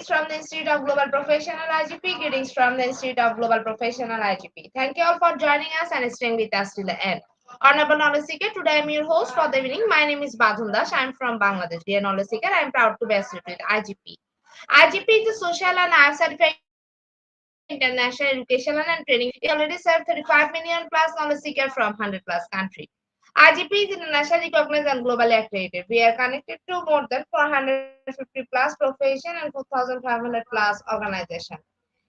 from the Institute of Global Professional IGP. Greetings from the Institute of Global Professional IGP. Thank you all for joining us and staying with us till the end. Honorable Knowledge Seeker, today I am your host for the evening. My name is Badhun Das. I am from Bangladesh. Dear Knowledge Seeker, I am proud to be associated with IGP. IGP is a social and IF certified international educational and training. It already served 35 million plus knowledge seeker from 100 plus countries. IGP is internationally recognized and globally accredited. We are connected to more than 450 plus profession and 4,500 plus organizations.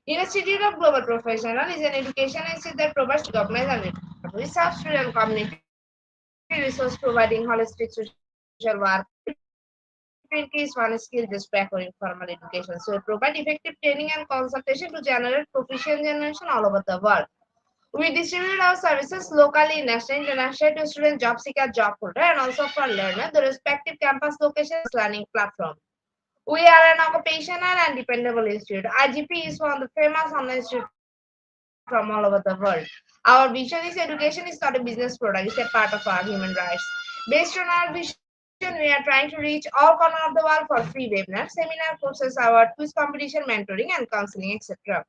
Institute of Global Professional is an education institute that provides recognized and we serve student community resource providing holistic social work. Is one skill just back or informal education. So we provide effective training and consultation to generate proficient generation all over the world. We distribute our services locally, nationally, internationally to students, job seeker, job holder, and also for learner, the respective campus locations learning platform. We are an occupational and dependable institute. IGP is one of the famous online institute from all over the world. Our vision is education is not a business product, it's a part of our human rights. Based on our vision, we are trying to reach all corners of the world for free webinars, seminar courses, award, quiz competition, mentoring, and counseling, etc.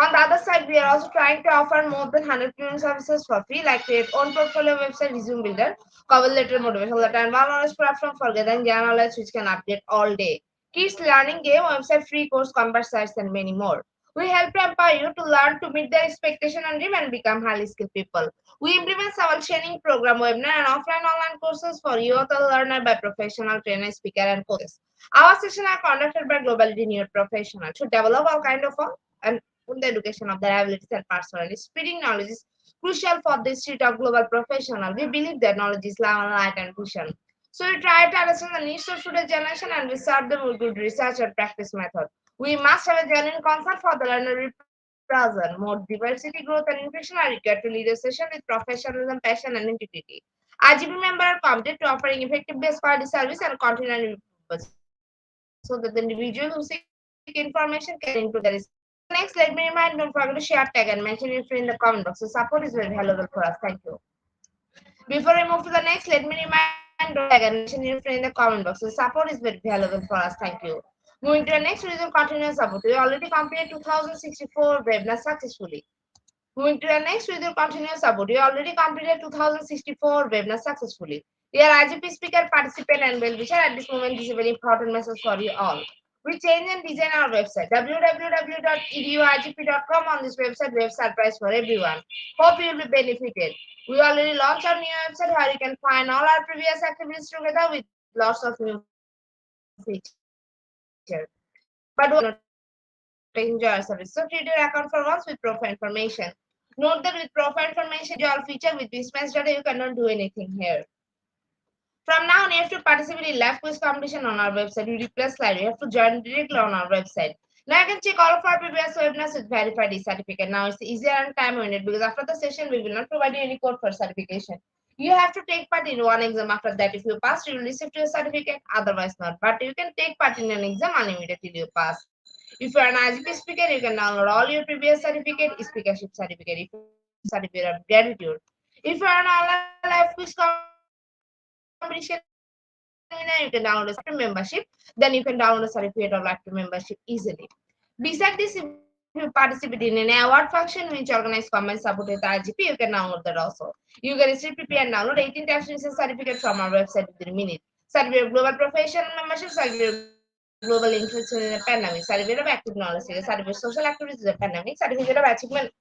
On the other side, we are also trying to offer more than 100 premium services for free, like create own portfolio website, resume builder, cover letter, motivational letter, and one knowledge platform for gathering general knowledge which can update all day. Kids learning game, website, free course, combat sites, and many more. We help to empower you to learn to meet their expectation and dream and become highly skilled people. We implement several training program, webinar, and offline online courses for youth and learner by professional trainers, speaker, and coaches. Our sessions are conducted by globally renowned professionals to develop all kind of and the education of their abilities and personality. Spreading knowledge is crucial for the street of global professional. We believe that knowledge is love, light, and vision. So we try to understand the needs of today's generation and we serve them with good research and practice method. We must have a genuine concern for the learner present. More diversity, growth, and inclusion are required to lead a session with professionalism, passion, and integrity. RGB members are committed to offering effective best quality service and continually so that the individual who seek information can into their research. Before we move to the next, let me remind don't forget to share, tag, and mention your friend in the comment box. So support is very valuable for us. Thank you. Before we move to the next, let me remind don't tag and mention your friend in the comment box. So support is very valuable for us. Thank you. Moving to the next, we will continue support. We already completed 2064 webinars successfully. Moving to the next, we will continue support. We already completed 2064 webinars successfully. Dear IGP speaker, participant, and well-wisher, at this moment, this is a very important message for you all. We change and design our website www.eduigp.com. On this website, we have surprise for everyone. Hope you will be benefited. We already launched our new website where you can find all our previous activities together with lots of new features. But we are not enjoy our service. So create your account for once with profile information. Note that with profile information, you all feature with mismatch data, you cannot do anything here. From now on, you have to participate in live quiz competition on our website. You replace slide. You have to join directly on our website. Now you can check all of our previous webinars with verified certificate. Now it's easier and time limited because after the session, we will not provide you any code for certification. You have to take part in one exam. After that, if you pass, you will receive your certificate. Otherwise, not. But you can take part in an exam unlimited till you pass. If you are an IGP speaker, you can download all your previous certificate, speakership certificate, if you certificate of gratitude. If you are an online live quiz competition winner, you can download a certificate membership. Then you can download a certificate of lifetime membership easily. Besides this, if you participate in an award function which organized combined support with IGP, you can download that also. You can receive PP and download 18 tax certificate from our website within a minute. Certificate of Global Professional Membership, Certificate of Global Influence in the Pandemic, Certificate of Active Knowledge, Certificate of Social Activities in the Pandemic, Certificate of Achievement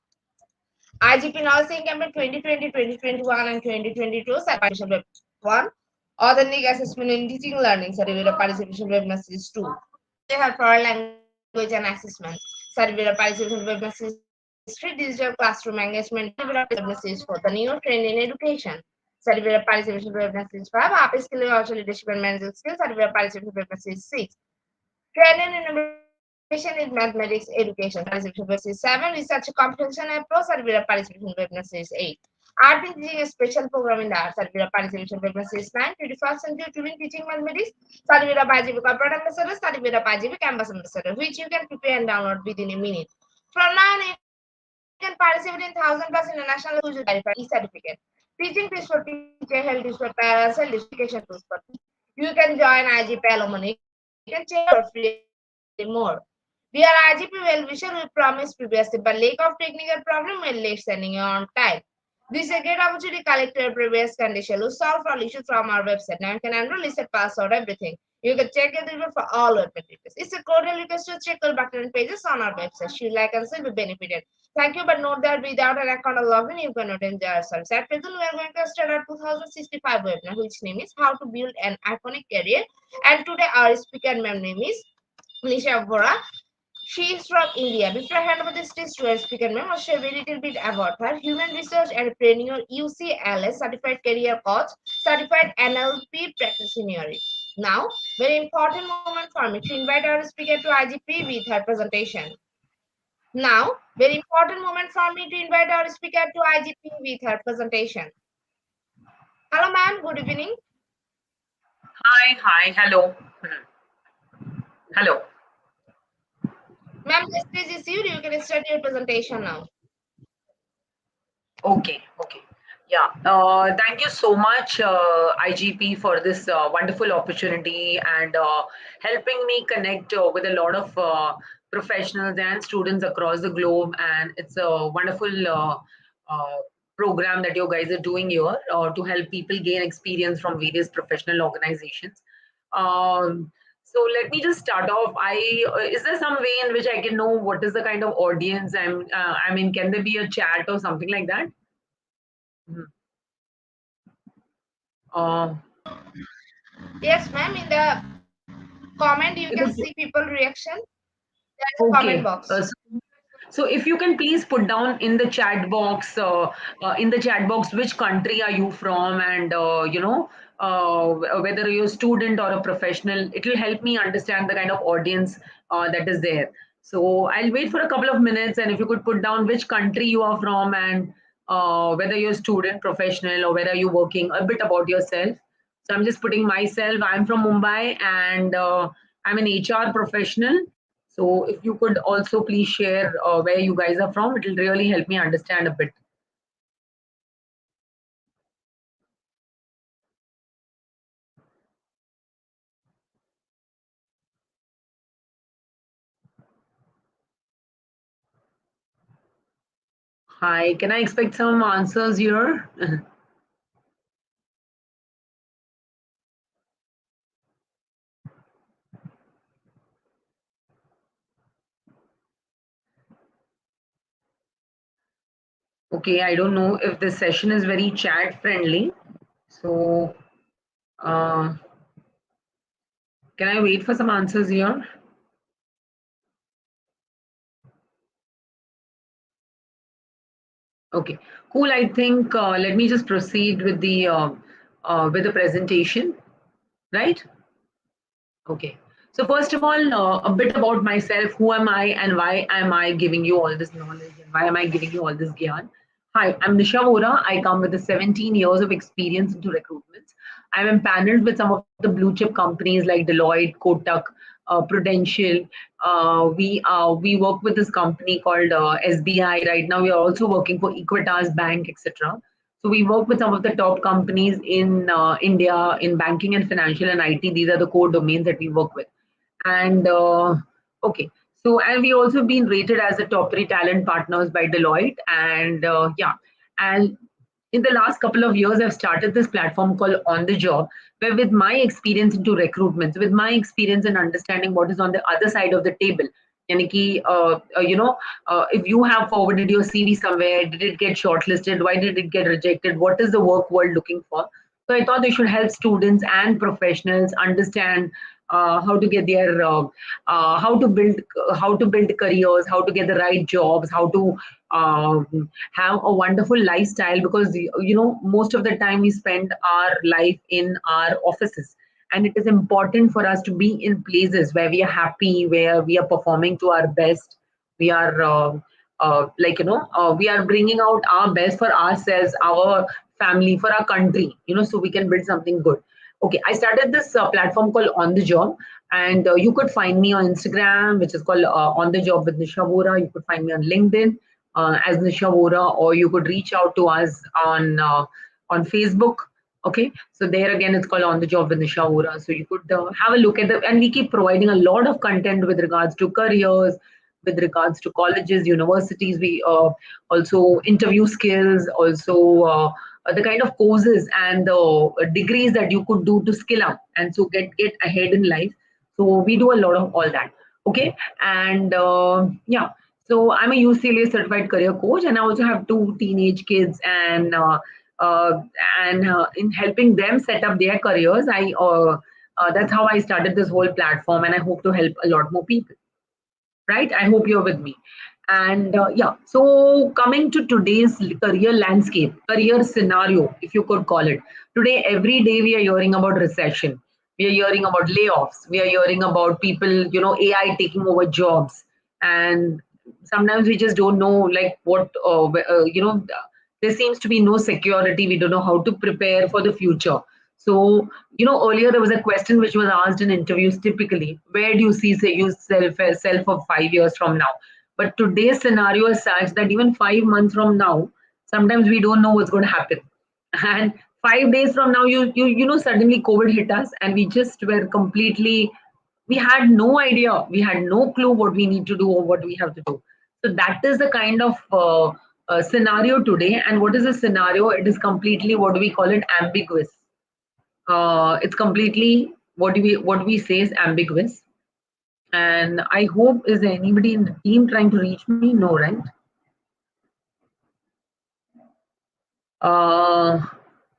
IGP Nursing Campaign 2020-2021 and 2022 Certification Web 1. Authentic Assessment in Teaching Learning Certificate of Participation Web Messages 2. They have for language and assessment. Certificate of Participation Web Messages 3. Digital Classroom Engagement Certificate of Web Messages for the new trend in education. Certificate of Participation Web Messages 5. Upper Skill Virtual Leadership and Management Skills. Certificate of Participation Web Messages 6. Training and innovation in mathematics education. Participation web 7. Research comprehension approach. Certificate of participation web 8. Art in teaching a special program in the art. Certificate of participation web 9. 21st century Turing teaching mathematics. Certificate of IGP corporate ambassador. Certificate of IGP campus ambassador, which you can prepare and download within a minute. From now on, you can participate in 1,000 plus international quiz with verified e-certificate. Teaching tips for teacher, health tips for parents, and education tools for teachers. You can join IGP alumni. You can check for free everything. more. Dear IGP well-wisher, we promised previously, but lack of technical problem will late sending you on time. This is a great opportunity to collect your previous condition. We solve all issues from our website. Now you can enroll, list, password, everything. You can check it even for all your details. It's a cordial request to check all button pages on our website. She like and still be benefited. Thank you, but note that without an account or login, you cannot enjoy our service. At present, we are going to start our 2065 webinar, which name is How to Build an Iconic Career. And today our speaker name is Nisha Vora. She is from India. Before I hand over the stage to our speaker, ma'am, I'll share a very little bit about her. Human Research Entrepreneur, UCLS, Certified Career Coach, Certified NLP Practitioner. Now, very important moment for me to invite our speaker to IGP with her presentation. Now, very important moment for me to invite our speaker to IGP with her presentation. Hello, ma'am. Good evening. Hi, hello. Hello. Ma'am, the stage is you. You can start your presentation now. Okay. Yeah. Thank you so much, IGP, for this wonderful opportunity and helping me connect with a lot of professionals and students across the globe. And it's a wonderful uh, program that you guys are doing here to help people gain experience from various professional organizations. Um, so let me just start off. Is there some way in which I can know what is the kind of audience I mean, can there be a chat or something like that? Mhm. Uh, Yes, ma'am. In the comment, you can the- see people reaction. There is a comment okay. box. So if you can please put down in the chat box, which country are you from, and whether you're a student or a professional, it will help me understand the kind of audience that is there. So I'll wait for a couple of minutes, and if you could put down which country you are from and whether you're a student, professional, or whether you're working, a bit about yourself. So I'm just putting myself. I'm from Mumbai, and I'm an HR professional. So if you could also please share where you guys are from, it will really help me understand a bit. Hi, can I expect some answers here? Okay, I don't know if this session is very chat friendly. So uh, can I wait for some answers here? Okay, cool. I think let me just proceed with the presentation, right? Okay. So first of all, a bit about myself. Who am I, and why am I giving you all this knowledge, and why am I giving you all this gyan? Hi, I'm Nisha Vora. I come with the 17 years of experience into recruitment. I'm empaneled with some of the blue chip companies like Deloitte, Kotak, Prudential. We work with this company called SBI. Right now, we are also working for Equitas Bank, etc. So we work with some of the top companies in India in banking and financial and IT. These are the core domains that we work with. And okay, so and we also been rated as the top 3 talent partners by Deloitte. And yeah, and in the last couple of years, I've started this platform called On the Job, where with my experience into recruitment, with my experience in understanding what is on the other side of the table, yani ki, if you have forwarded your CV somewhere, did it get shortlisted? Why did it get rejected? What is the work world looking for? So I thought they should help students and professionals understand how to get their how to build careers, how to get the right jobs, how to have a wonderful lifestyle, because most of the time we spend our life in our offices, and it is important for us to be in places where we are happy, where we are performing to our best. We are we are bringing out our best for ourselves, our family, for our country, so we can build something good. Okay, I started this platform called On the Job, and you could find me on Instagram, which is called On the Job with Nisha Vora. You could find me on LinkedIn as Nisha Vora, or you could reach out to us on Facebook. Okay, so there again, it's called On the Job with Nisha Ora. So you could have a look at the, and we keep providing a lot of content with regards to careers, with regards to colleges, universities. We also interview skills, also the kind of courses and the degrees that you could do to skill up and so get ahead in life. So we do a lot of all that. Okay, and yeah. So I'm a UCLA certified career coach, and I also have two teenage kids, uh, and in helping them set up their careers, that's how I started this whole platform, and I hope to help a lot more people. Right? I hope you're with me. And yeah, so coming to today's career landscape, career scenario, if you could call it. Today, every day we are hearing about recession. We are hearing about layoffs. We are hearing about people, AI taking over jobs. And sometimes we just don't know, like, there seems to be no security. We don't know how to prepare for the future. So, earlier there was a question which was asked in interviews typically, where do you see say, yourself of 5 years from now? But today's scenario is such that even 5 months from now, sometimes we don't know what's going to happen. And 5 days from now, suddenly COVID hit us and we just were completely, we had no idea, we had no clue what we need to do or what we have to do. So that is the kind of scenario today. And what is a scenario? It is completely what we call it ambiguous. It's completely what we say is ambiguous. And I hope, is there anybody in the team trying to reach me? No, right? Uh,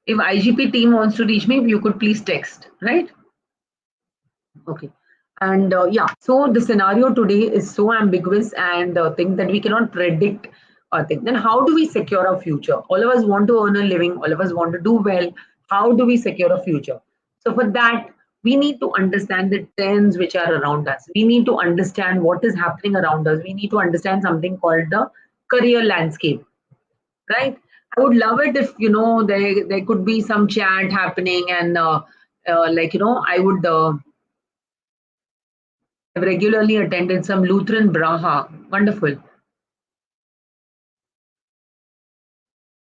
if IGP team wants to reach me, you could please text, right? Okay. And yeah, so the scenario today is so ambiguous and thing that we cannot predict a thing. Then how do we secure our future? All of us want to earn a living, all of us want to do well. How do we secure a future? So for that, we need to understand the trends which are around us. We need to understand what is happening around us. We need to understand something called the career landscape, right? I would love it if there could be some chat happening and I would have regularly attended some Lutheran Braha. Wonderful.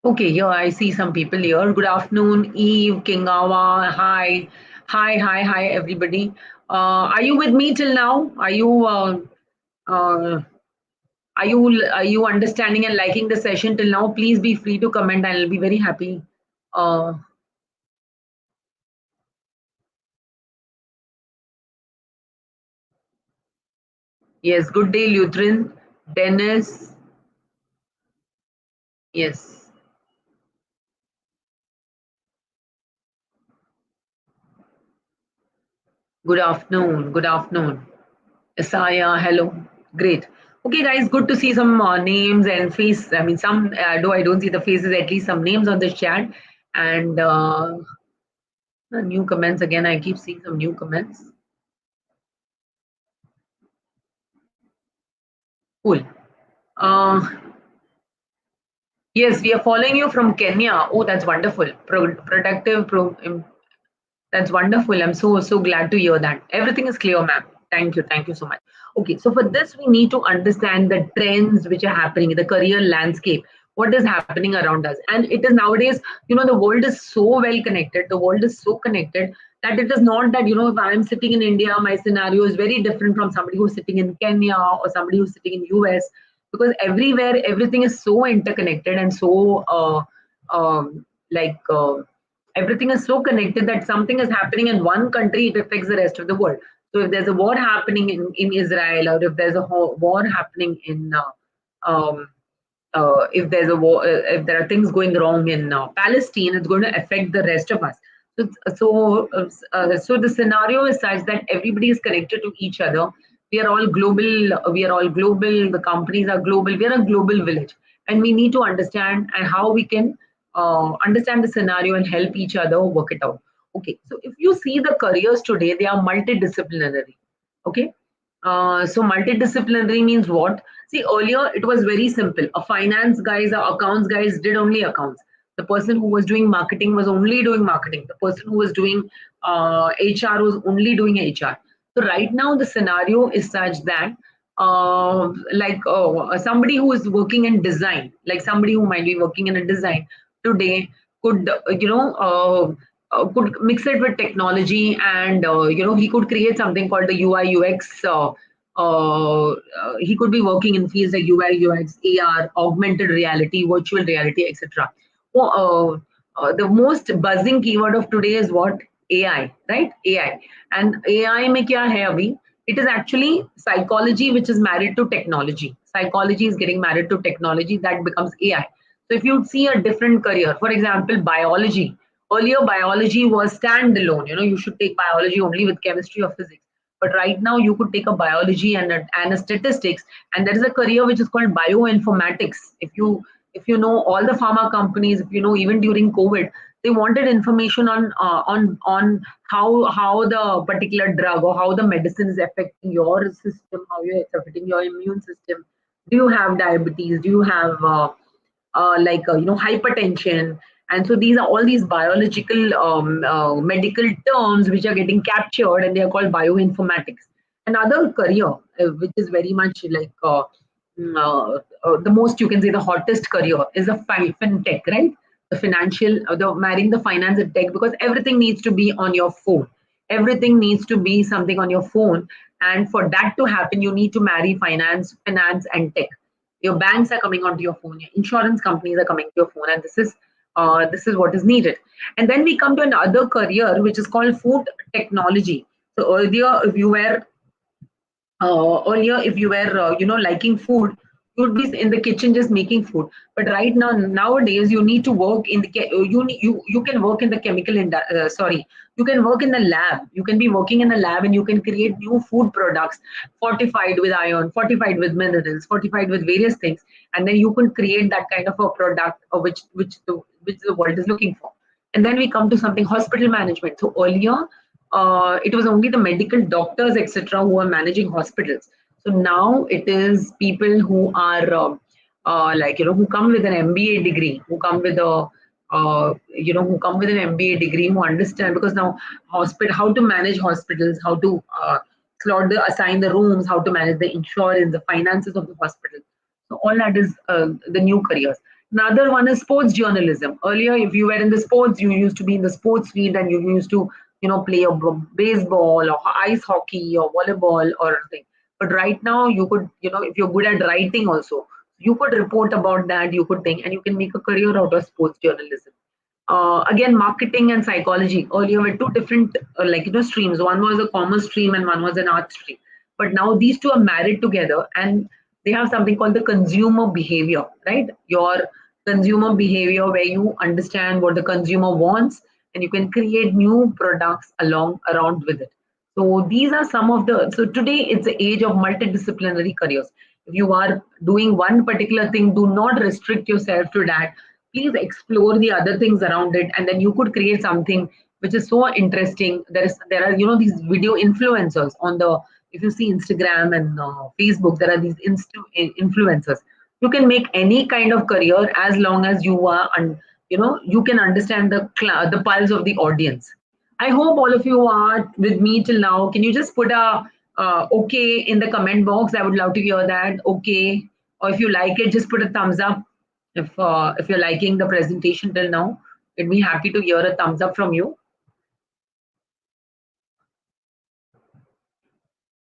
Okay, here I see some people here. Good afternoon, Eve, Kingawa. Hi, hi, everybody. Are you with me till now? Uh, are you understanding and liking the session till now? Please be free to comment. I'll be very happy. Uh, yes. Good day, Lutheran. Dennis. Yes. Good afternoon. Good afternoon. Isaiah, hello. Great. Okay, guys, good to see some names and face. I mean, some, though I don't see the faces, at least some names on the chat. And new comments again. I keep seeing some new comments. Cool. Uh, yes, we are following you from Kenya. Oh, that's wonderful. Productive. That's wonderful. I'm so glad to hear that. Everything is clear, ma'am. Thank you. Thank you so much. Okay, so for this, we need to understand the trends which are happening, the career landscape, what is happening around us. And it is nowadays, the world is so well connected. The world is so connected that it is not that, if I'm sitting in India, my scenario is very different from somebody who's sitting in Kenya or somebody who's sitting in US, because everywhere, everything is so interconnected and so like everything is so connected that something is happening in one country, it affects the rest of the world. So if there's a war happening in Israel, or if there's a war happening in if there's a war, if there are things going wrong in Palestine, it's going to affect the rest of us. So the scenario is such that everybody is connected to each other. We are all global. We are all global. The companies are global. We are a global village, and we need to understand and how we can understand the scenario and help each other work it out. Okay, so if you see the careers today, they are multidisciplinary. Okay, so multidisciplinary means what? See, earlier it was very simple. A finance guys or accounts guys did only accounts. The person who was doing marketing was only doing marketing. The person who was doing HR was only doing HR. So right now the scenario is such that somebody who is working in design, like somebody who might be working in a design today could could mix it with technology, and he could create something called the UI UX. He could be working in fields like UI UX, AR, augmented reality, virtual reality, etc. Well, the most buzzing keyword of today is what? AI, right? AI. And AI में क्या है अभी? It is actually psychology which is married to technology. Psychology is getting married to technology, that becomes AI. So if you see a different career, for example, biology. Earlier, biology was standalone. You should take biology only with chemistry or physics. But right now, you could take a biology and a statistics, and there is a career which is called bioinformatics. If you know all the pharma companies, if you know even during COVID, they wanted information on how the particular drug or how the medicine is affecting your system, how it's affecting your immune system. Do you have diabetes? Do you have hypertension? And so these are all these biological medical terms which are getting captured, and they are called bioinformatics. Another career which is very much like the most, you can say, the hottest career is the fintech, right? The financial, the marrying the finance and tech, because everything needs to be on your phone. Everything needs to be something on your phone, and for that to happen, you need to marry finance and tech. Your banks are coming onto your phone, your insurance companies are coming to your phone, and this is what is needed. And then we come to another career which is called food technology. So earlier if you were liking food, you would be in the kitchen just making food. But right now, nowadays, you need to work in the you can work in the sorry, you can work in the lab. You can be working in the lab, and you can create new food products, fortified with iron, fortified with minerals, fortified with various things, and then you can create that kind of a product, which the world is looking for. And then we come to something, hospital management. So earlier, it was only the medical doctors, etc., who are managing hospitals. So now it is people who are who come with an MBA degree, who come with a who come with an MBA degree, who understand, because now how to manage hospitals, how to assign the rooms, how to manage the insurance, the finances of the hospital. So all that is the new careers. Another one is sports journalism. Earlier, if you were in the sports, you used to be in the sports field, and you used to play a baseball or ice hockey or volleyball or thing. But right now, you could, if you're good at writing also, you could report about that, you could think, and you can make a career out of sports journalism. Again, marketing and psychology earlier were two different streams. One was a commerce stream and one was an art stream. But now these two are married together, and they have something called the consumer behavior, right? Your consumer behavior, where you understand what the consumer wants, and you can create new products around with it. So these are some of the, so today it's the age of multidisciplinary careers. If you are doing one particular thing, do not restrict yourself to that. Please explore the other things around it, and then you could create something which is so interesting. There are these video influencers on the, if you see Instagram and Facebook, there are these influencers. You can make any kind of career as long as you are, and you can understand the pulse of the audience. I hope all of you are with me till now. Can you just put a okay in the comment box? I would love to hear that. Okay, or if you like it, just put a thumbs up. If you're liking the presentation till now, I'd be happy to hear a thumbs up from you.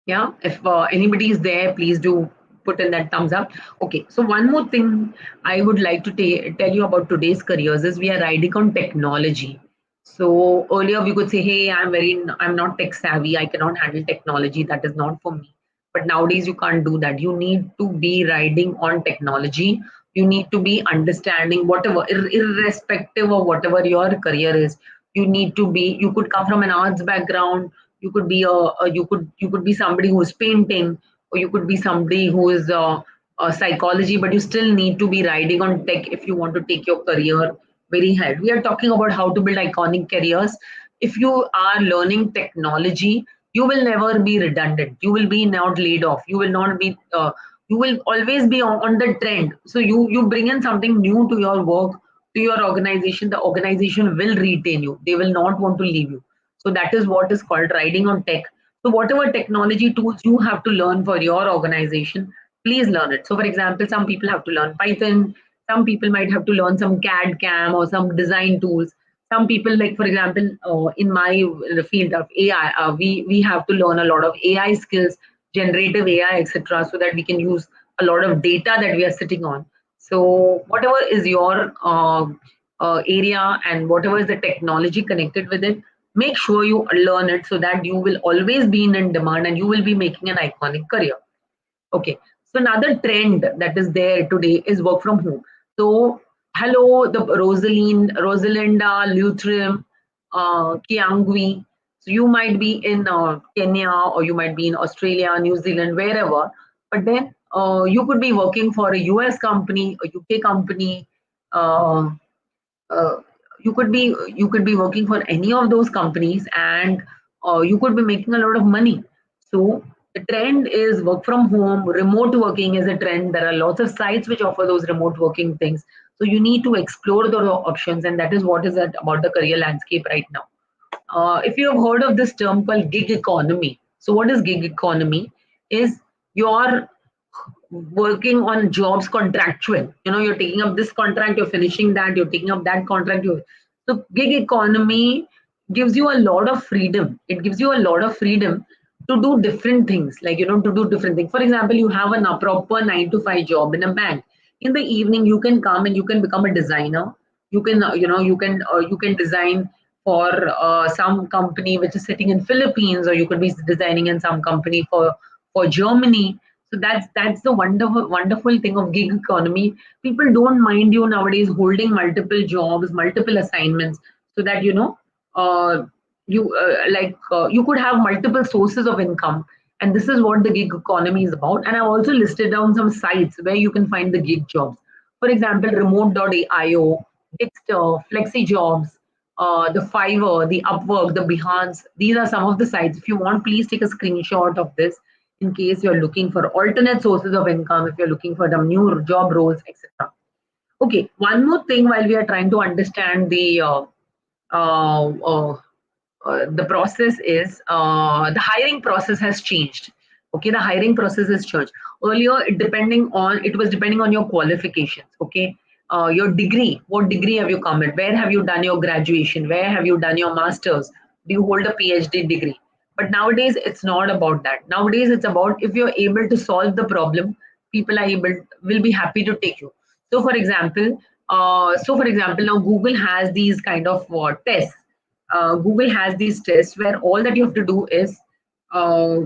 Yeah, if anybody is there, please do put in that thumbs up. Okay, so one more thing I would like to tell you about today's careers is we are riding on technology. So earlier we could say, hey, I'm not tech savvy, I cannot handle technology, that is not for me. But nowadays you can't do that. You need to be riding on technology. You need to be understanding whatever, irrespective of whatever your career is. You could come from an arts background, you could be you could be somebody who is painting, or you could be somebody who is psychology, but you still need to be riding on tech if you want to take your career very high. We are talking about how to build iconic careers. If you are learning technology, you will never be redundant, you will be not laid off, you will not be you will always be on the trend. So you bring in something new to your work, to your organization, the organization will retain you, they will not want to leave you. So that is what is called riding on tech. So whatever technology tools you have to learn for your organization, please learn it. So for example, some people have to learn Python, Some people might have to learn some CAD CAM or some design tools. Some people, like for example, in my field of AI, we have to learn a lot of AI skills, generative AI, etc., so that we can use a lot of data that we are sitting on. So whatever is your area and whatever is the technology connected with it, make sure you learn it so that you will always be in demand and you will be making an iconic career. Okay. So another trend that is there today is work from home. So hello, the Rosalinda, Lutrim, Kiangui. So you might be in Kenya or you might be in Australia, New Zealand, wherever. But then you could be working for a US company, a UK company. Uh, uh, you could be working for any of those companies, and you could be making a lot of money. So the trend is work from home. Remote working is a trend. There are lots of sites which offer those remote working things, so you need to explore those options, and that is what is about the career landscape right now. If you have heard of this term called gig economy, so what is gig economy? Is your working on jobs contractual. You're taking up this contract, you're finishing that, you're taking up that contract. So gig economy gives you a lot of freedom. It gives you a lot of freedom to do different things, like to do different things. For example, you have a proper 9 to 5 job in a bank. In the evening, you can come and you can become a designer. You can, you can design for some company which is sitting in Philippines, or you could be designing in some company for Germany. So that's the wonderful thing of gig economy. People don't mind you nowadays holding multiple jobs, multiple assignments, so that uh, you could have multiple sources of income. And this is what the gig economy is about. And I also listed down some sites where you can find the gig jobs. For example, remote.io, Dixter, Flexi Jobs, the Fiverr, the Upwork, the Behance. These are some of the sites. If you want, please take a screenshot of this in case you're looking for alternate sources of income, if you're looking for the new job roles, etc. Okay, one more thing while we are trying to understand uh, uh, the process is the hiring process has changed. Okay, the hiring process has changed. Earlier, it was depending on your qualifications. Okay, your degree. What degree have you come with? Where have you done your graduation? Where have you done your masters? Do you hold a PhD degree? But nowadays, it's not about that. Nowadays, it's about if you're able to solve the problem, people are able will be happy to take you. So for example, now Google has these kind of tests. Google has these tests where all that you have to do is uh,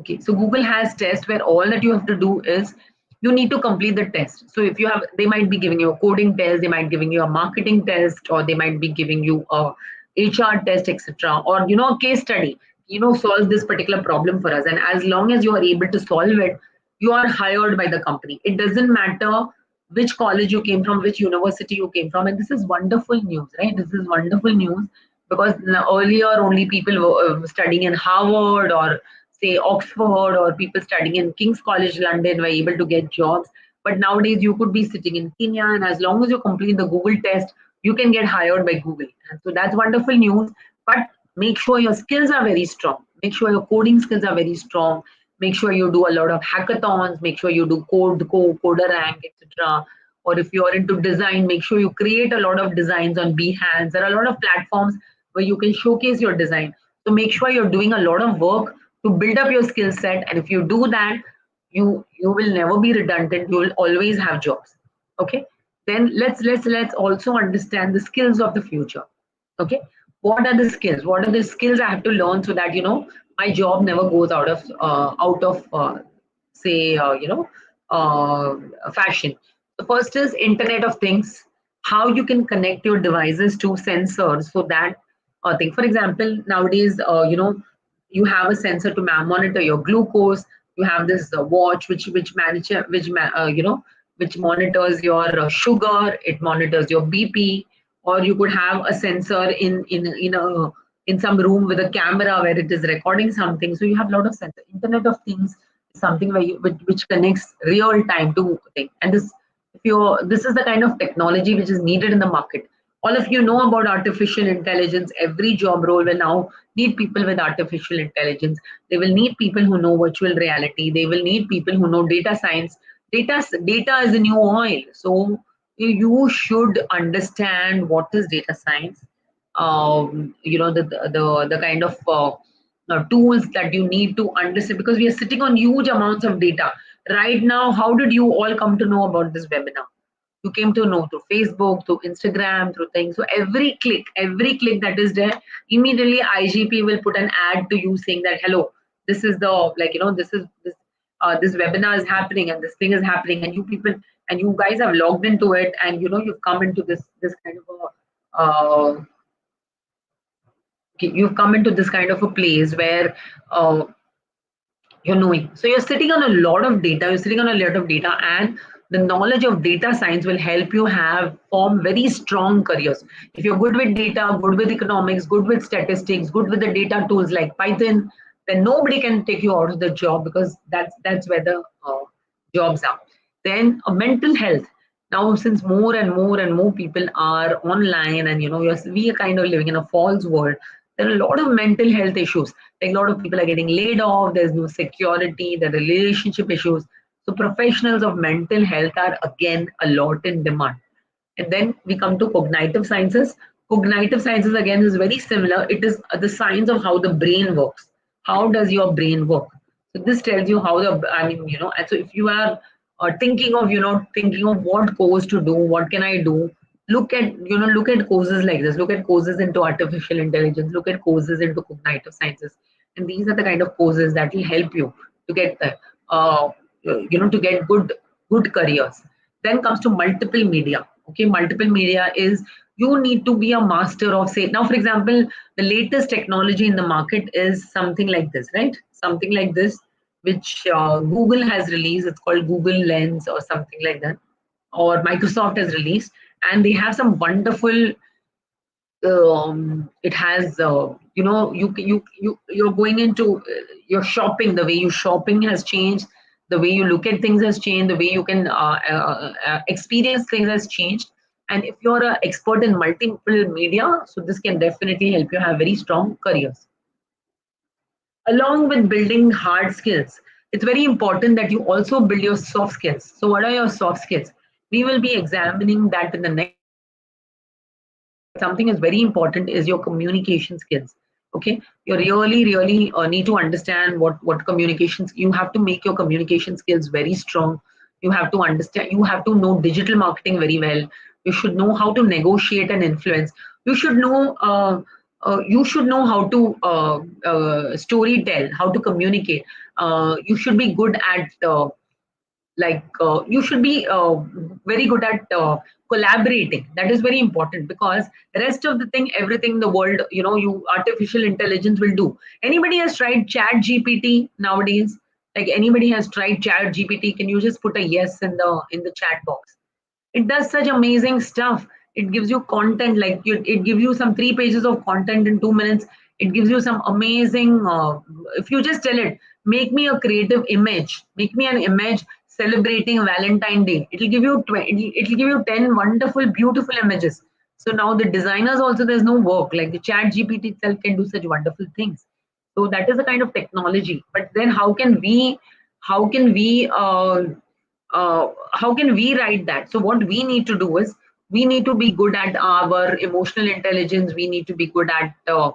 okay. So Google has tests where all that you have to do is you need to complete the test. So if you have, they might be giving you a coding test, they might giving you a marketing test, or they might be giving you a HR test, etc. Or a case study. Solve this particular problem for us. And as long as you are able to solve it, you are hired by the company. It doesn't matter which college you came from, which university you came from. And this is wonderful news, right? This is wonderful news because earlier only people were studying in Harvard or say Oxford, or people studying in King's College London were able to get jobs. But nowadays you could be sitting in Kenya, and as long as you complete the Google test, you can get hired by Google. And so that's wonderful news. But make sure your skills are very strong. Make sure your coding skills are very strong. Make sure you do a lot of hackathons. Make sure you do coder rank, etc. Or if you're into design, make sure you create a lot of designs on Behance. There are a lot of platforms where you can showcase your design. So make sure you're doing a lot of work to build up your skill set. And if you do that, you will never be redundant. You will always have jobs. Okay. Then let's also understand the skills of the future. Okay, what are the skills? What are the skills I have to learn so that my job never goes out of say fashion. The first is Internet of Things. How you can connect your devices to sensors so that thing. For example, nowadays you have a sensor to monitor your glucose. You have this watch which manager which monitors your sugar. It monitors your BP. Or you could have a sensor in some room with a camera where it is recording something. So you have a lot of sensor. Internet of Things is something which connects real time to thing. And this is the kind of technology which is needed in the market. All of you know about artificial intelligence. Every job role will now need people with artificial intelligence. They will need people who know virtual reality. They will need people who know data science. Data is the new oil. So you should understand what is data science. The kind of tools that you need to understand, because we are sitting on huge amounts of data right now. How did you all come to know about this webinar? You came to know through Facebook, through Instagram, through things. So every click that is there, immediately IGP will put an ad to you saying that, hello, this is the, like, this webinar is happening and this thing is happening, and you people, and you guys have logged into it, and you've come into this kind of a okay, you've come into this kind of a place where uh, you're knowing. So you're sitting on a lot of data, and the knowledge of data science will help you form very strong careers. If you're good with data, good with economics, good with statistics, good with the data tools like Python, then nobody can take you out of the job, because that's where the jobs are. Then mental health. Now, since more and more and more people are online, and we are kind of living in a false world, there are a lot of mental health issues. Like, a lot of people are getting laid off, there's no security, there are relationship issues. So professionals of mental health are again a lot in demand. And then we come to cognitive sciences. Cognitive sciences again is very similar. It is the science of how the brain works. How does your brain work? So this tells you how and so if you are thinking of what course to do, what can I do? Look at courses like this. Look at courses into artificial intelligence. Look at courses into cognitive sciences, and these are the kind of courses that will help you to get to get good careers. Then comes to multiple media. Okay, multiple media is, you need to be a master of, say, now for example, the latest technology in the market is something like this, right? Something like this, which Google has released. It's called Google Lens or something like that, or Microsoft has released, and they have some wonderful. It has you're going into your shopping. The way you shopping has changed. The way you look at things has changed. The way you can experience things has changed. And if you're an expert in multiple media, so this can definitely help you have very strong careers. Along with building hard skills, it's very important that you also build your soft skills. So what are your soft skills? We will be examining that in the next. Something is very important is your communication skills. Okay, you really need to understand what communications. You have to make your communication skills very strong. You have to understand, you have to know digital marketing very well. You should know how to negotiate and influence. You should know how to story tell, how to communicate. You should be good at you should be very good at collaborating. That is very important, because the rest of the thing, everything in the world, you artificial intelligence will do. Anybody has tried chat gpt nowadays? Like, anybody has tried chat gpt? Can you just put a yes in the chat box? It does such amazing stuff. It gives you content, like it gives you some 3 pages of content in 2 minutes. It gives you some amazing if you just tell it, make me a creative image, make me an image celebrating Valentine Day. It'll give you 20, it'll give you 10 wonderful beautiful images. So now the designers also, there's no work. Like, the chat gpt itself can do such wonderful things. So that is a kind of technology. But then how can we how can we write that? So what we need to do is, we need to be good at our emotional intelligence. We need to be good at uh,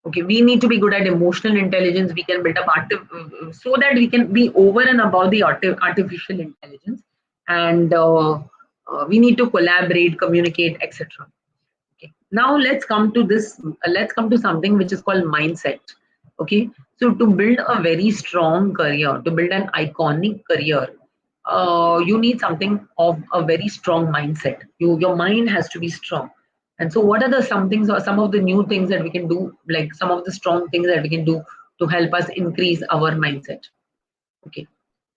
okay, we need to be good at emotional intelligence. We can build up so that we can be over and above the artificial intelligence. And we need to collaborate, communicate, etc. Okay, now let's come to this. Let's come to something which is called mindset. Okay, so to build a very strong career, to build an iconic career, you need something of a very strong mindset. Your mind has to be strong. And so, what are the some things, or some of the new things that we can do, like some of the strong things that we can do to help us increase our mindset? Okay.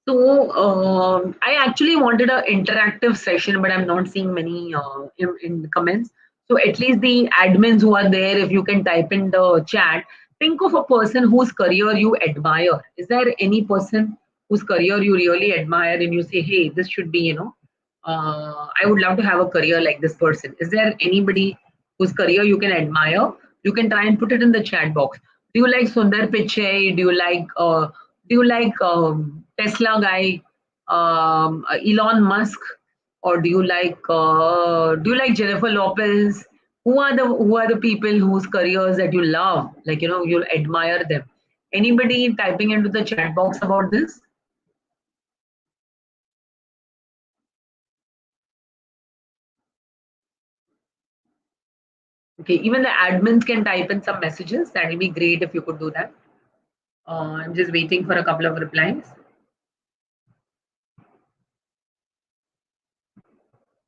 So I actually wanted an interactive session, but I'm not seeing many in the comments. So at least the admins who are there, if you can type in the chat, think of a person whose career you admire. Is there any person whose career you really admire and you say, hey, this should be, I would love to have a career like this person. Is there anybody whose career you can admire? You can try and put it in the chat box. Do you like Sundar Pichai? Do you like Tesla guy, Elon Musk, or do you like Jennifer Lopez? Who are the people whose careers that you love? Like, you admire them. Anybody typing into the chat box about this? Okay, even the admins can type in some messages. That would be great if you could do that. I'm just waiting for a couple of replies.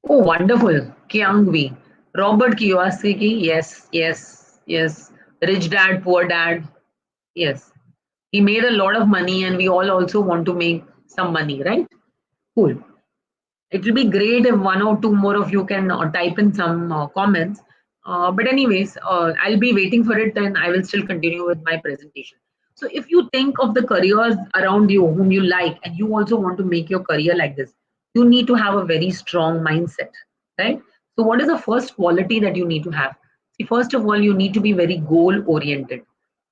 Oh, wonderful. Kyungwi. Robert Kiyosaki. Yes, yes, yes. Rich dad, poor dad. Yes. He made a lot of money and we all also want to make some money, right? Cool. It will be great if one or two more of you can type in some comments. But anyways, I'll be waiting for it and I will still continue with my presentation. So if you think of the careers around you whom you like and you also want to make your career like this, you need to have a very strong mindset, right? So what is the first quality that you need to have? See, first of all, you need to be very goal oriented.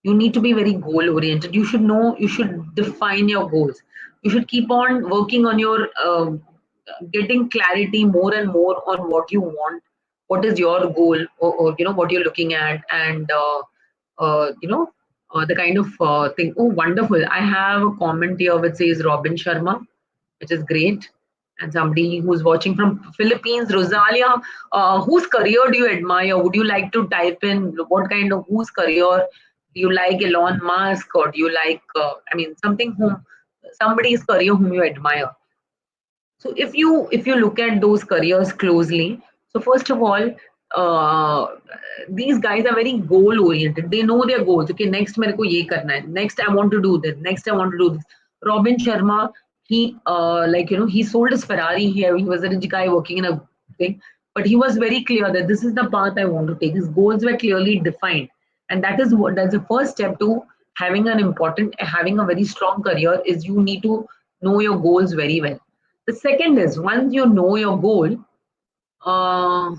You need to be very goal oriented. You should know, you should define your goals. You should keep on working on your getting clarity more and more on what you want, what is your goal, or what you're looking at, and the kind of thing. Oh, wonderful! I have a comment here which says Robin Sharma, which is great. And somebody who's watching from Philippines, Rosalia, whose career do you admire? Would you like to type in what kind of whose career do you like? Elon Musk, or do you like? Something whom somebody's career whom you admire. So if you look at those careers closely, so first of all, uh, these guys are very goal oriented. They know their goals. Okay, next मेरे को ये करना है. Next I want to do this. Next I want to do this. Robin Sharma, he sold his Ferrari. He was a rich guy working in a thing, but he was very clear that this is the path I want to take. His goals were clearly defined, and that's the first step to having a very strong career is you need to know your goals very well. The second is once you know your goal, uh,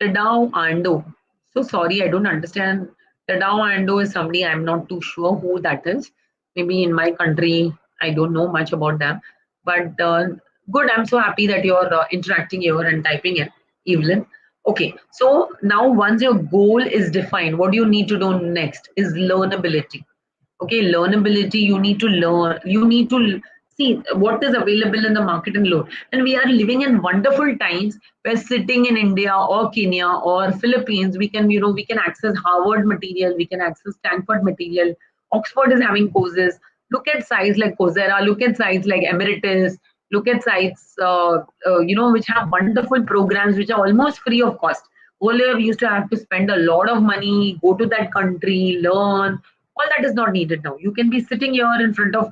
Tadao Ando. So sorry, I don't understand. Tadao Ando is somebody I'm not too sure who that is. Maybe in my country, I don't know much about them. But good, I'm so happy that you're interacting here and typing it, Evelyn. Okay, so now once your goal is defined, what you need to do next is learnability. Okay, learnability, you need to learn, you need to see what is available in the market and learn. And we are living in wonderful times where sitting in India or Kenya or Philippines, we can access Harvard material, we can access Stanford material. Oxford is having courses. Look at sites like Coursera, look at sites like Emeritus, look at sites which have wonderful programs which are almost free of cost. Earlier we used to have to spend a lot of money, go to that country, learn. All that is not needed now. You can be sitting here in front of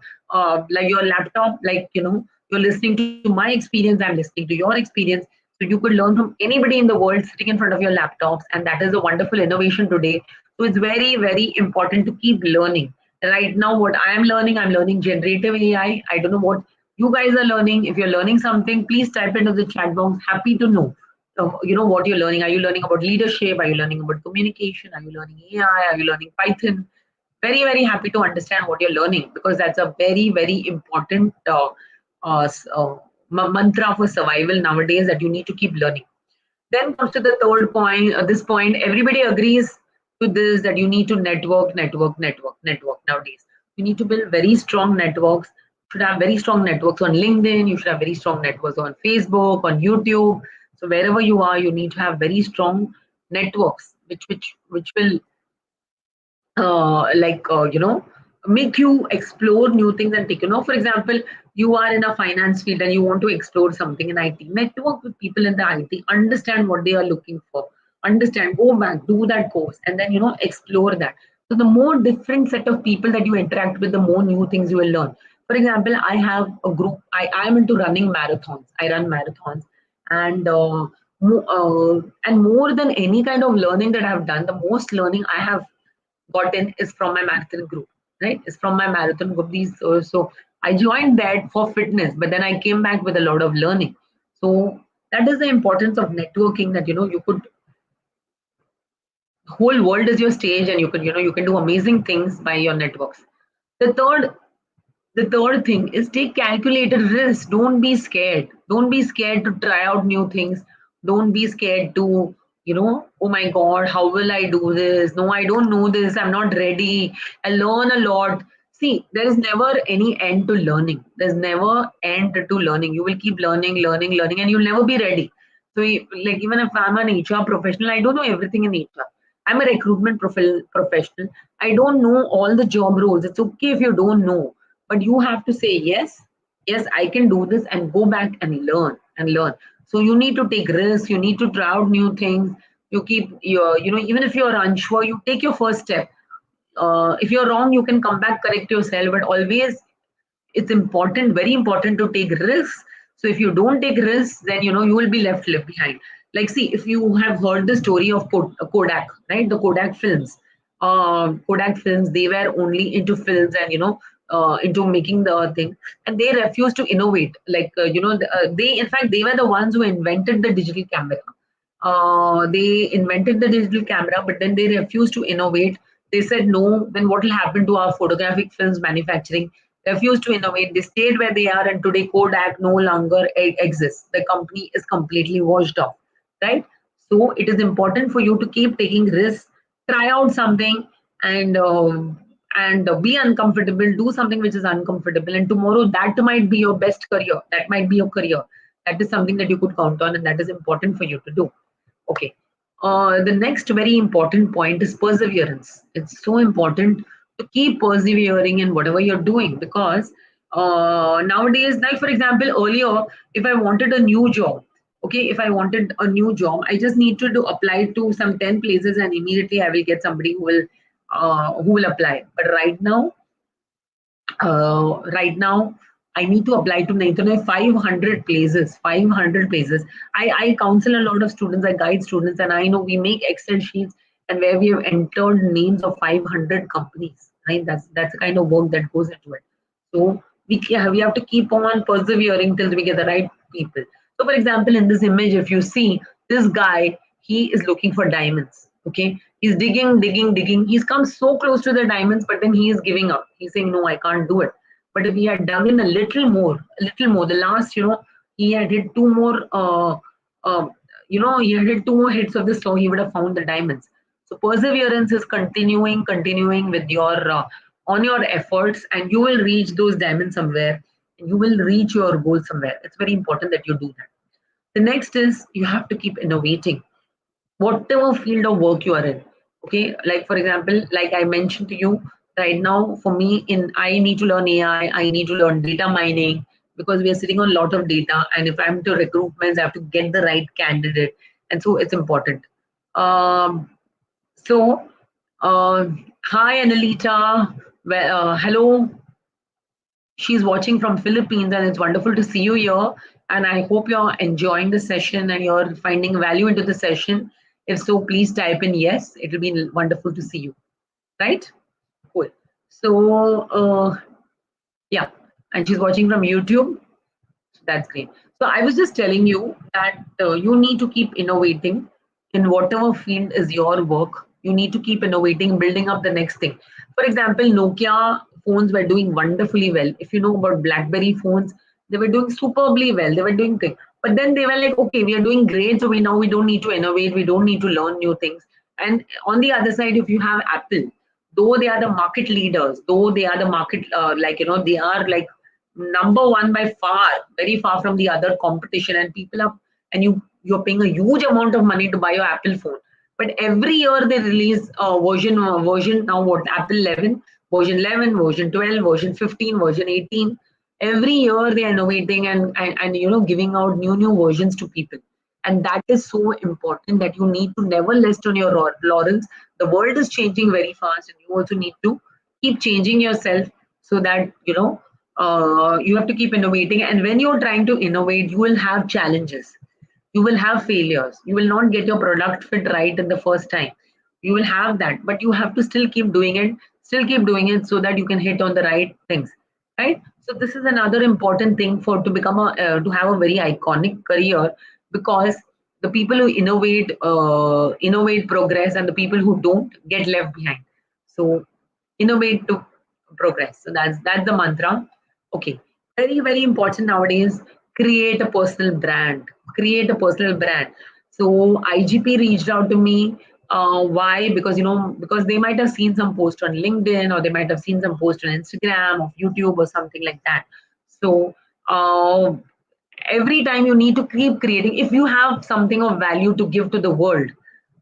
like your laptop, you're listening to my experience, I'm listening to your experience. So you could learn from anybody in the world sitting in front of your laptops, and that is a wonderful innovation today. So it's very, very important to keep learning. Right now, what I am learning, I'm learning generative AI. I don't know what you guys are learning. If you're learning something, please type into the chat box. Happy to know. What you're learning. Are you learning about leadership? Are you learning about communication? Are you learning AI? Are you learning Python? Very, very happy to understand what you're learning, because that's a very, very important mantra for survival nowadays, that you need to keep learning. Then comes to the third point. This point, everybody agrees to this, that you need to network nowadays. You need to build very strong networks. You should have very strong networks on LinkedIn. You should have very strong networks on Facebook, on YouTube. So wherever you are, you need to have very strong networks, which will make you explore new things and take, for example, you are in a finance field and you want to explore something in IT, network with people in the IT, understand what they are looking for, understand, go back, do that course, and then, explore that. So the more different set of people that you interact with, the more new things you will learn. For example, I have a group, I'm into running marathons. I run marathons, and and more than any kind of learning that I have done, the most learning I have gotten is from my marathon group, right? It's from my marathon group. So I joined that for fitness, but then I came back with a lot of learning. So that is the importance of networking. That you could, the whole world is your stage, and you can do amazing things by your networks. The third The third thing is take calculated risks. Don't be scared. Don't be scared to try out new things. Don't be scared to, oh my God, how will I do this? No, I don't know this. I'm not ready. I learn a lot. See, there is never any end to learning. There's never end to learning. You will keep learning, learning, learning, and you'll never be ready. So, like, even if I'm an HR professional, I don't know everything in HR. I'm a recruitment professional. I don't know all the job roles. It's okay if you don't know, but you have to say yes, yes, I can do this, and go back and learn. So you need to take risks. You need to try out new things. You keep your, even if you're unsure, you take your first step. If you're wrong, you can come back, correct yourself, but always it's important, very important, to take risks. So if you don't take risks, then you will be left behind. Like, see, if you have heard the story of Kodak, right? The Kodak films. Kodak films, they were only into films and into making the thing, and they refused to innovate. Like, they, in fact, they were the ones who invented the digital camera. They invented the digital camera, but then they refused to innovate. They said no, then what will happen to our photographic films manufacturing? Refused to innovate. They stayed where they are, and today Kodak no longer exists. The company is completely washed off, right? So it is important for you to keep taking risks, try out something, and be uncomfortable. Do something which is uncomfortable, and tomorrow that might be your best career. That might be your career. That is something that you could count on, and that is important for you to do. Okay. The next very important point is perseverance. It's so important to keep persevering in whatever you're doing, because nowadays, like for example, earlier, if I wanted a new job, okay, if I wanted a new job, I just need to do apply to some 10 places, and immediately I will get somebody who will apply. But right now I need to apply to 500 places. 500 places. I counsel a lot of students, I guide students, and I know we make Excel sheets and where we have entered names of 500 companies. Right? That's the kind of work that goes into it. So we have to keep on persevering till we get the right people. So, for example, in this image, if you see this guy, he is looking for diamonds. Okay, he's digging, digging, digging. He's come so close to the diamonds, but then he is giving up. He's saying, "No, I can't do it." But if he had dug in a little more, the last, he had hit two more. He had hit two more hits of the straw, he would have found the diamonds. So perseverance is continuing with your on your efforts, and you will reach those diamonds somewhere, and you will reach your goal somewhere. It's very important that you do that. The next is you have to keep innovating, whatever field of work you are in. Okay, like for example, like I mentioned to you, right now for me, in I need to learn AI, I need to learn data mining, because we are sitting on a lot of data, and if I'm to recruitment, I have to get the right candidate, and so it's important. Um, so uh, hi Annalita. Well, hello. She's watching from Philippines, and it's wonderful to see you here. And I hope you're enjoying the session and you're finding value into the session. If so, please type in yes. It'll be wonderful to see you. Right? Cool. So yeah, and she's watching from YouTube. That's great. So I was just telling you that you need to keep innovating in whatever field is your work. You need to keep innovating, building up the next thing. For example, Nokia phones were doing wonderfully well. If you know about BlackBerry phones, they were doing superbly well. They were doing great. But then they were like, okay, we are doing great, so we don't need to innovate. We don't need to learn new things. And on the other side, if you have Apple, though they are the market leaders, though they are the market, they are like number one by far, very far from the other competition, and people are, and you're paying a huge amount of money to buy your Apple phone. But every year they release version now, what, Apple 11, version 11, version 12, version 15, version 18. Every year they are innovating, and giving out new versions to people. And that is so important, that you need to never rest on your laurels. The world is changing very fast, and you also need to keep changing yourself, so that you have to keep innovating. And when you're trying to innovate, you will have challenges, you will have failures, you will not get your product fit right in the first time. You will have that, but you have to still keep doing it, so that you can hit on the right things, right? So this is another important thing for to become a to have a very iconic career, because the people who innovate progress, and the people who don't get left behind. So innovate to progress. So that's the mantra. Okay, very, very important nowadays. Create a personal brand. Create a personal brand. So IGP reached out to me. Why? Because because they might have seen some post on LinkedIn, or they might have seen some post on Instagram or YouTube or something like that. So uh, every time you need to keep creating. If you have something of value to give to the world,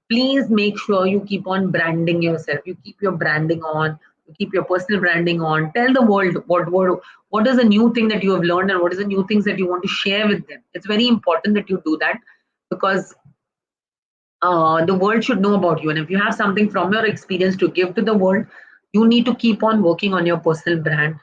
please make sure you keep on branding yourself. You keep your branding on. You keep your personal branding on. Tell the world what is the new thing that you have learned, and what is the new things that you want to share with them. It's very important that you do that, because the world should know about you. And if you have something from your experience to give to the world, you need to keep on working on your personal brand.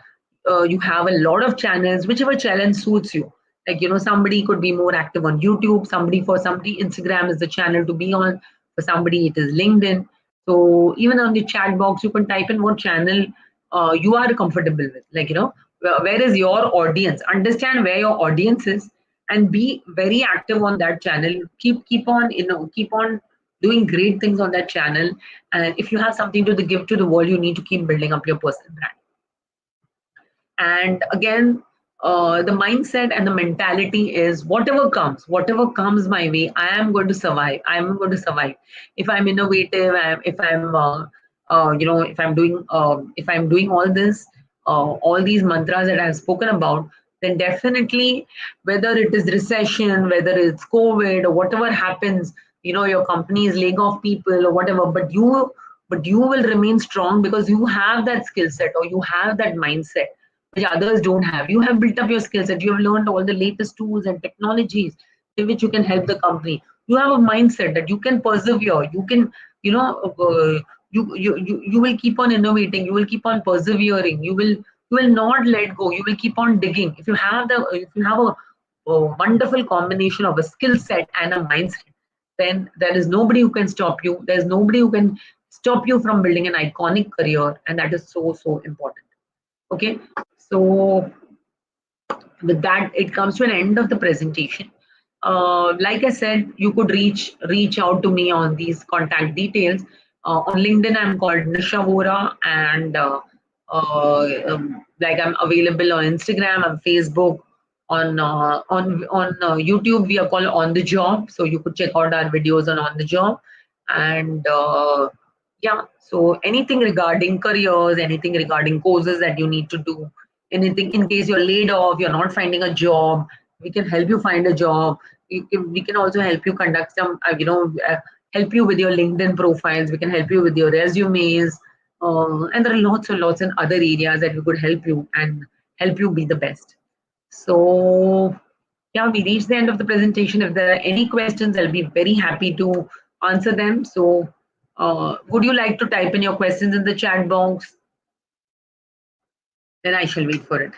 You have a lot of channels, whichever challenge suits you. Like, somebody could be more active on YouTube, for somebody, Instagram is the channel to be on. For somebody, it is LinkedIn. So even on the chat box, you can type in what channel you are comfortable with. Like, where is your audience? Understand where your audience is, and be very active on that channel. Keep on, keep on doing great things on that channel. And if you have something to give to the world, you need to keep building up your personal brand. And again, the mindset and the mentality is whatever comes my way, I am going to survive. I am going to survive. If I'm innovative, if I'm doing all this, all these mantras that I've spoken about, then definitely, whether it is recession, whether it's COVID, or whatever happens, your company is laying off people or whatever, but you will remain strong, because you have that skill set, or you have that mindset which others don't have. You have built up your skill set. You have learned all the latest tools and technologies in which you can help the company. You have a mindset that you can persevere. You can, you will keep on innovating. You will keep on persevering. You will not let go. You will keep on digging. If you have a wonderful combination of a skill set and a mindset, then there is nobody who can stop you. There's nobody who can stop you from building an iconic career, and that is so, so important. Okay, so with that, it comes to an end of the presentation. Like I said, you could reach out to me on these contact details. On LinkedIn, I'm called Nisha Vora, and like, I'm available on Instagram and Facebook. On YouTube, we are called On the Job, so you could check out our videos on the Job. And yeah, so anything regarding careers, anything regarding courses that you need to do, anything in case you're laid off, you're not finding a job, we can help you find a job. We can also help you conduct some, help you with your LinkedIn profiles. We can help you with your resumes. And there are lots and lots in other areas that we could help you and help you be the best. So yeah, we reached the end of the presentation. If there are any questions, I'll be very happy to answer them. So would you like to type in your questions in the chat box? Then I shall wait for it.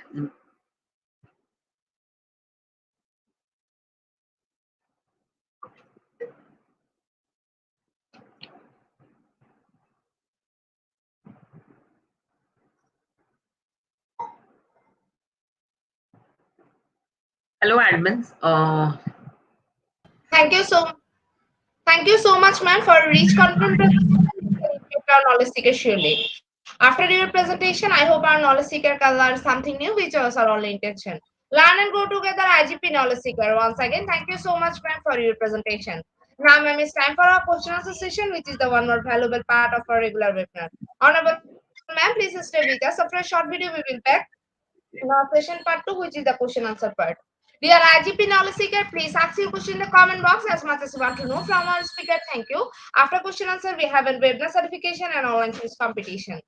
Hello, admins. Thank you so much, ma'am, for a rich content presentation. Our knowledge seeker surely. After your presentation, I hope our knowledge seeker can learn something new, which was our only intention. Learn and grow together, IGP knowledge seeker. Once again, thank you so much, ma'am, for your presentation. Now, ma'am, it's time for our question answer session, which is the one more valuable part of our regular webinar. Honorable ma'am, please stay with us. After a short video, we will back in our session part 2, which is the question answer part. Dear IGP knowledge seeker, please ask your question in the comment box as much as you want to know from our speaker. Thank you. After question answer, we have a webinar certification and online quiz competition.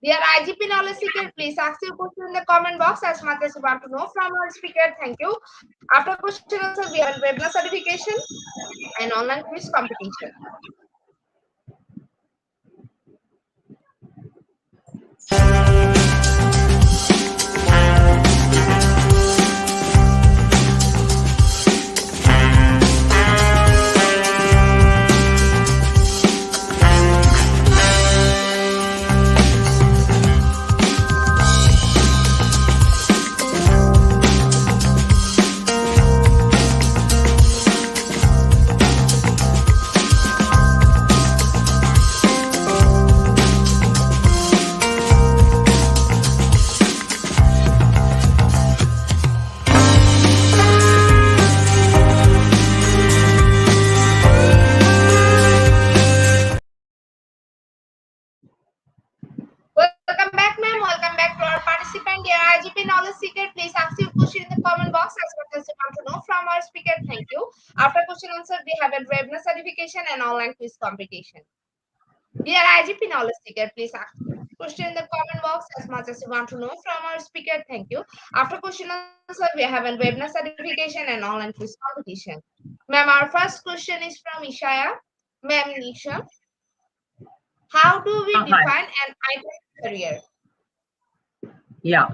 Dear IGP knowledge seeker, please ask your question in the comment box as much as you want to know from our speaker. Thank you. After question answer, we have a webinar certification and online quiz competition. IGP knowledge seeker, please ask your question in the comment box as much as you want to know from our speaker. Thank you. After question answer, we have a webinar certification and online quiz competition. Dear IGP knowledge seeker, please ask question in the comment box as much as you want to know from our speaker. Thank you. After question answer, we have a webinar certification and online quiz competition. Ma'am, our first question is from Ishaya. Ma'am Nisha, how do we Hi. define an iconic career? Yeah.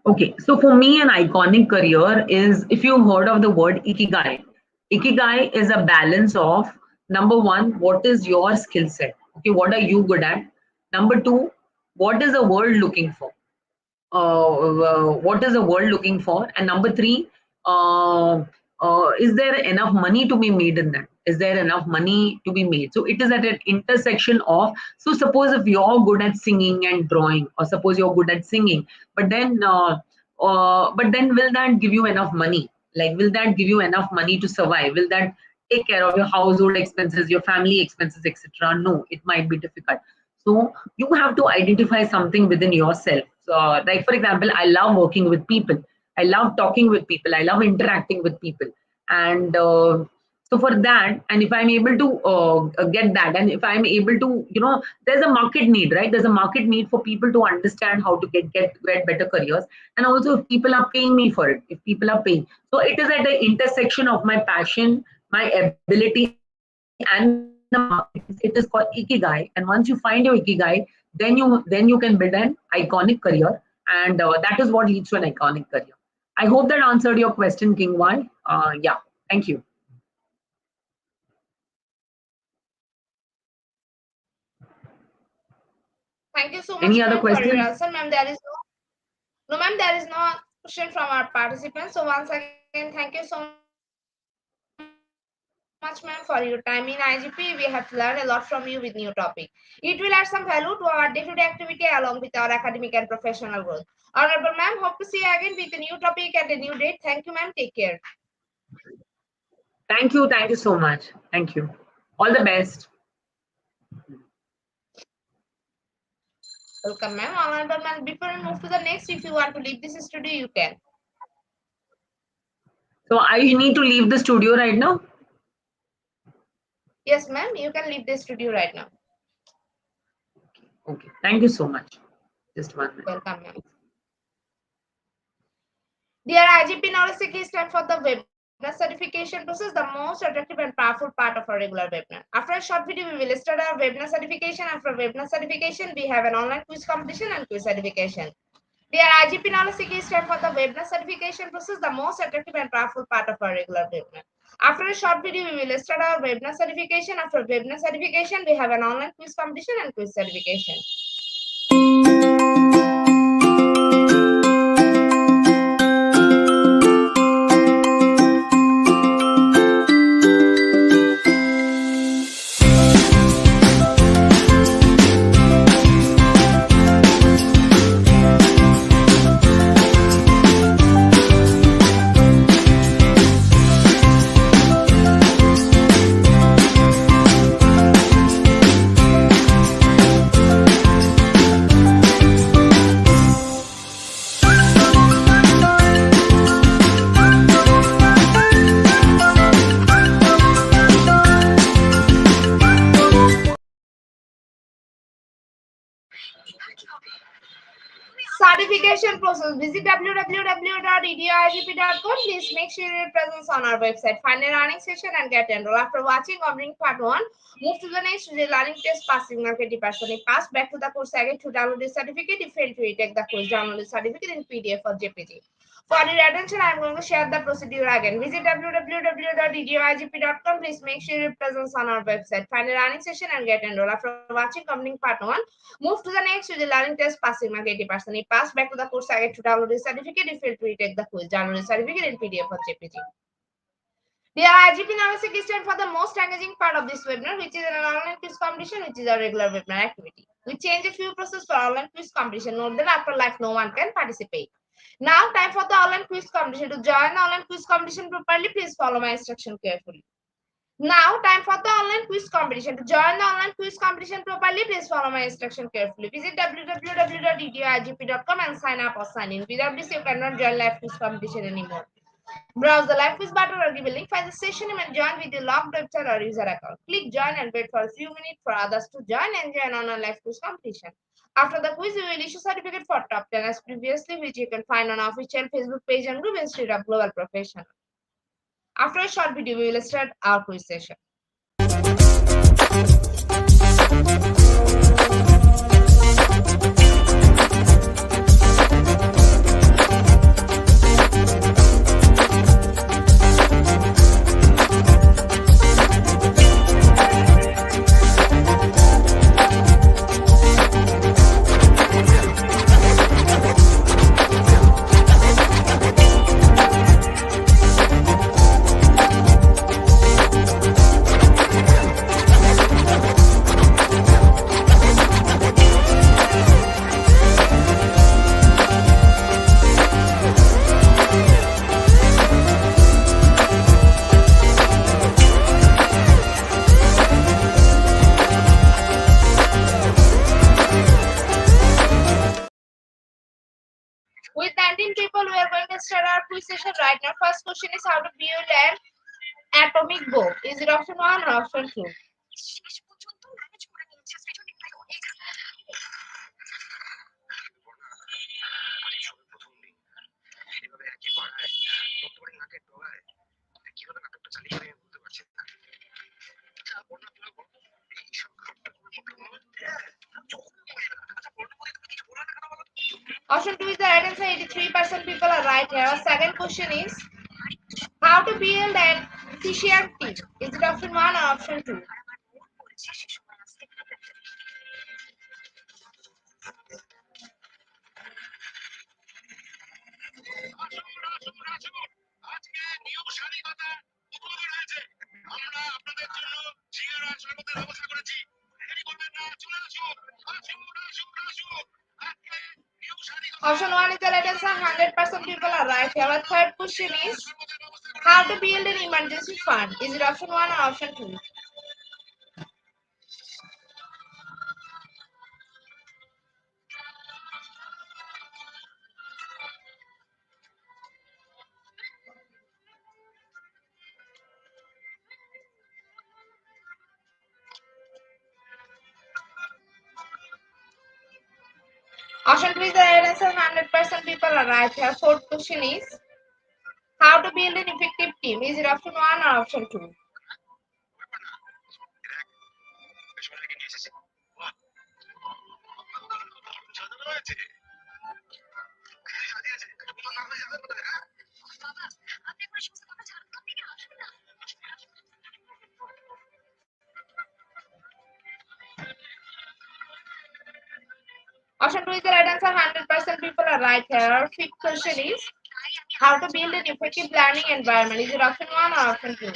Okay. So for me, an iconic career is, if you've heard of the word ikigai. Ikigai is a balance of, number one, what is your skill set? Okay, what are you good at? Number two, what is the world looking for? What is the world looking for? And number three, is there enough money to be made in that? Is there enough money to be made? So it is at an intersection of, so suppose if you're good at singing and drawing, or suppose you're good at singing, but then will that give you enough money? Like, will that give you enough money to survive? Will that take care of your household expenses, your family expenses, etc.? No, it might be difficult. So you have to identify something within yourself. So, like for example, I love working with people. I love talking with people. I love interacting with people. And so for that, and if I'm able to get that, and if I'm able to, there's a market need, right? There's a market need for people to understand how to get better careers. And also if people are paying me for it, if people are paying. So it is at the intersection of my passion, my ability, and the market. It is called ikigai. And once you find your ikigai, then you can build an iconic career. And that is what leads to an iconic career. I hope that answered your question, King Wai. Yeah, thank you. Thank you so much, Any other ma'am, for your questions? answer. Ma'am, there is ma'am, there is no question from our participants. So once again, thank you so much, ma'am, for your time in IGP. We have learned a lot from you with new topic. It will add some value to our day-to-day activity along with our academic and professional growth. Honorable ma'am, hope to see you again with a new topic and a new date. Thank you, ma'am. Take care. Thank you so much. Thank you. All the best. Welcome, ma'am. Honorable ma'am, before we move to the next, if you want to leave this studio, you can. So I need to leave the studio right now? Yes, ma'am. You can leave the studio right now. Okay. Thank you so much. Just 1 minute. Welcome, ma'am. Dear IGP knowledge seeker, stand for the webinar certification process, the most attractive and powerful part of our regular webinar. After a short video, we will start our webinar certification. After webinar certification, we have an online quiz competition and quiz certification. Dear IGP knowledge seeker, stand for the webinar certification process, the most attractive and powerful part of our regular webinar. After a short video, we will start our webinar certification. After webinar certification, we have an online quiz competition and quiz certification. Certification process. Visit www.edioigp.com. Please make sure your presence on our website. Find a learning session and get enrolled. After watching or doing part 1, move to the next learning test passing mark 80%. If pass, back to the course again to download the certificate. If fail to retake the course, download the certificate in PDF or JPG. For your attention, I am going to share the procedure again. Visit www.edioigp.com. Please make sure your presence on our website. Find a learning session and get enrolled. After watching completing part 1, move to the next with the learning test passing mark 80%. If pass, back to the course again to download the certificate. If fail to retake the quiz, download the certificate in PDF or JPG. The IGP knowledge seeker stand for the most engaging part of this webinar, which is an online quiz competition, which is a regular webinar activity. We change a few processes for online quiz competition. Note that after live, no one can participate. Now, time for the online quiz competition. To join the online quiz competition properly, please follow my instruction carefully. Now, time for the online quiz competition. To join the online quiz competition properly, please follow my instruction carefully. Visit www.edtigp.com and sign up or sign in. Without this, you cannot join live quiz competition anymore. Browse the live quiz button or give a link. Find the session and join with your logged website or user account. Click join and wait for a few minutes for others to join and join on a live quiz competition. After the quiz, we will issue certificate for top 10 as previously, which you can find on our official Facebook page and group Institute of Global Professional. After a short video, we will start our quiz session. With 19 people, we are going to start our quiz session right now. First question is how to build an atomic bomb. Is it option 1 or option 2? Option 2 is the right answer. 83% people are right here. Second question is how to build an fission tea. Is it option 1 or option 2? Option 1 is the right answer. 100% people are right here. Our third question is how to build an emergency fund. Is it option 1 or option 2? Option 3 is the right answer. 100% people are right here. Fourth question is how to build an effective team. Is it option 1 or option 2? Option 2 is the right answer. 100% people are right here. Our fifth question is how to build an effective learning environment. Is it option 1 or option 2?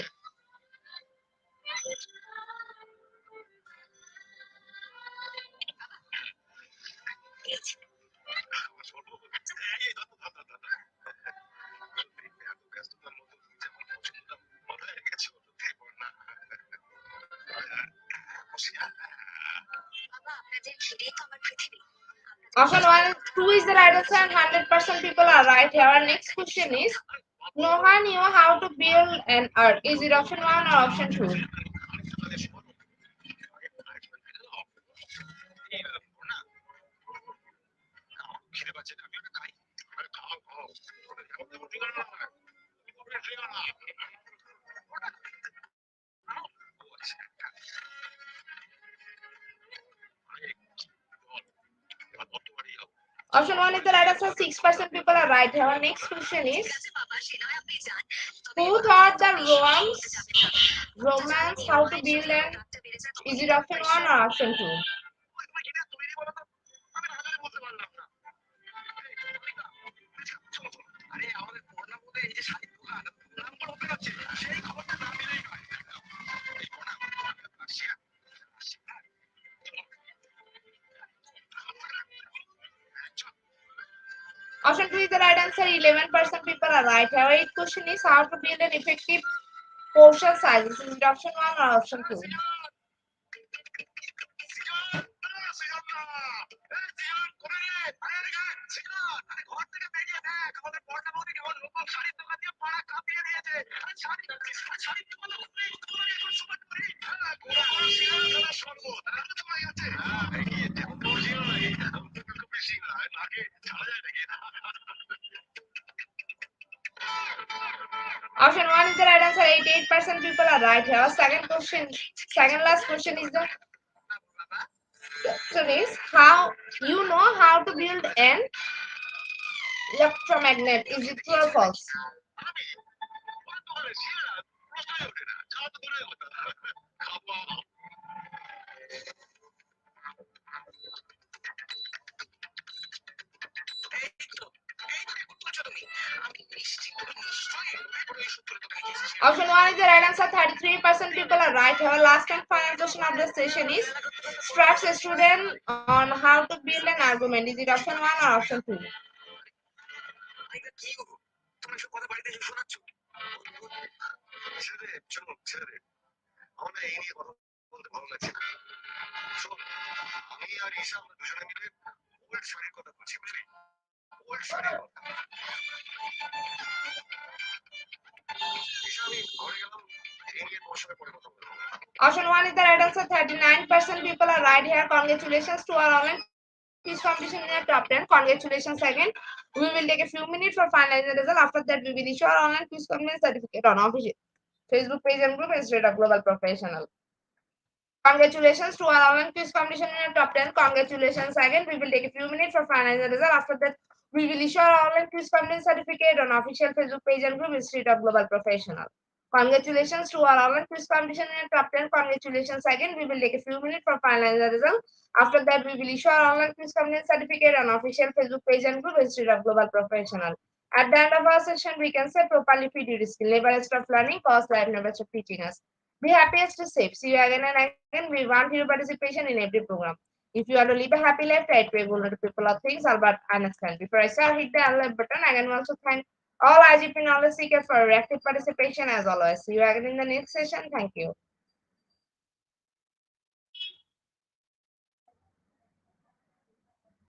Option 1 2 is the right answer and 100% people are right here. Our next question is Noah knew how to build an earth. Is it option 1 or option 2? Option 1 is the right answer. 6% people are right here. Our next question is who thought the romance how to build an is it option 1 or option 2? Option 2 is the right answer. 11% people are right. Our eighth question is how to build an effective portion size. This is option 1 or option 2? Option 1 is the right answer. 88% people are right here. Second last question is the question is how you know how to build an electromagnet. Is it true or false? Option 1 is the right answer. 33% people are right here. Last and final question of the session is instructs a student on how to build an argument. Is it option 1 or option 2? Option 1 is the right answer. 39% people are right here. Congratulations to our online quiz competition in the top 10. Congratulations again. We will take a few minutes for finalizing the result. After that, we will issue our online quiz competition certificate on official Facebook page and group Institute of Global Professional. Congratulations to our online quiz competition in the top 10. Congratulations again. We will take a few minutes for finalizing the result. After that, we will issue our online quiz competition certificate on official Facebook page and group Institute of Global Professional. Congratulations to our online quiz competition in the top 10. Congratulations again. We will take a few minutes for finalizing the result. After that, we will issue our online quiz competition certificate on official Facebook page and group Institute of Global Professional. At the end of our session, we can say properly feed your skill, never stop learning, cause life never stop teaching us. Be happy and stay safe. See you again and again. We want your participation in every program. If you want to live a happy life, try to go to people or things, Albert understand. Before I start, hit the like button. I can also thank all IGP knowledge seekers for your active participation as always. See you again in the next session. Thank you.